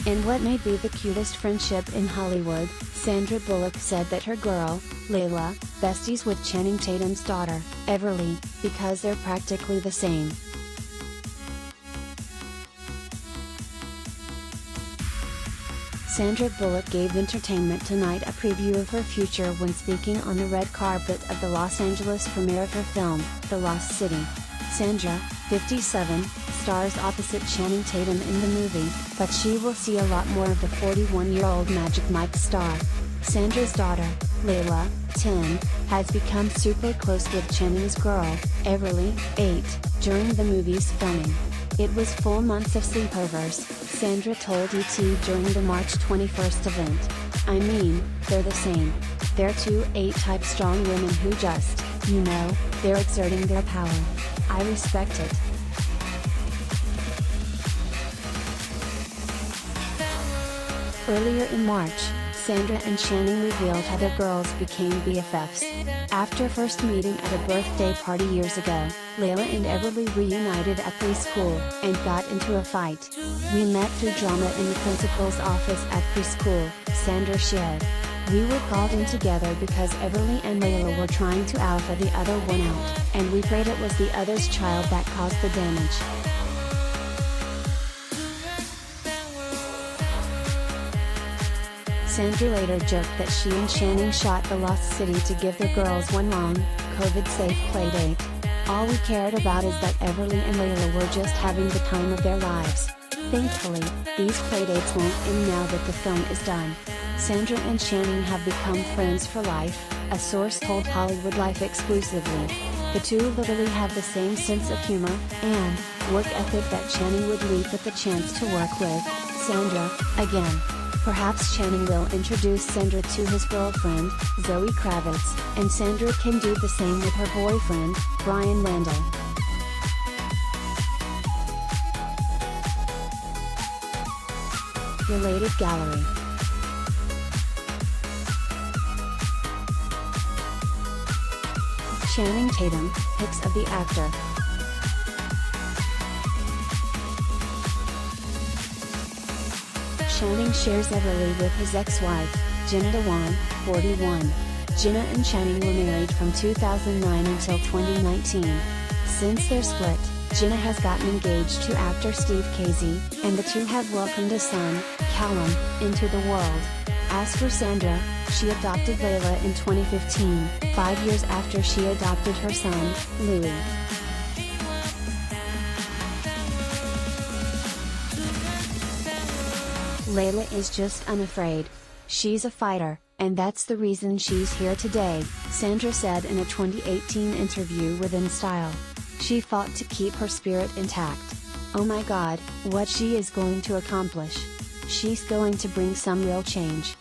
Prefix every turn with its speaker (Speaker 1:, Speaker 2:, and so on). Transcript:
Speaker 1: In what may be the cutest friendship in Hollywood, Sandra Bullock said that her girl, Laila, besties with Channing Tatum's daughter, Everly, because they're practically the same. Sandra Bullock gave Entertainment Tonight a preview of her future when speaking on the red carpet of the Los Angeles premiere of her film, The Lost City. Sandra, 57, stars opposite Channing Tatum in the movie, but she will see a lot more of the 41-year-old Magic Mike star. Sandra's daughter, Laila, 10, has become super close with Channing's girl, Everly, 8, during the movie's filming. It was full months of sleepovers, Sandra told ET during the March 21st event. I mean, they're the same. They're two 8-type strong women who just, they're exerting their power. I respect it. Earlier in March, Sandra and Channing revealed how their girls became BFFs. After first meeting at a birthday party years ago, Laila and Everly reunited at preschool and got into a fight. We met through drama in the principal's office at preschool, Sandra shared. We were called in together because Everly and Laila were trying to alpha the other one out, and we prayed it was the other's child that caused the damage. Sandra later joked that she and Channing shot The Lost City to give their girls one long, COVID-safe playdate. All we cared about is that Everly and Laila were just having the time of their lives. Thankfully, these playdates won't end now that the film is done. Sandra and Channing have become friends for life, a source told Hollywood Life exclusively. The two literally have the same sense of humor and work ethic that Channing would leap at the chance to work with Sandra again. Perhaps Channing will introduce Sandra to his girlfriend, Zoe Kravitz, and Sandra can do the same with her boyfriend, Brian Randall. Related gallery. Channing Tatum, pics of the actor. Channing shares Everly with his ex-wife, Jenna Dewan, 41. Jenna and Channing were married from 2009 until 2019. Since their split, Jenna has gotten engaged to actor Steve Casey, and the two have welcomed a son, Callum, into the world. As for Sandra, she adopted Laila in 2015, 5 years after she adopted her son, Louis. Laila is just unafraid. She's a fighter, and that's the reason she's here today, Sandra said in a 2018 interview with InStyle. She fought to keep her spirit intact. Oh my God, what she is going to accomplish. She's going to bring some real change.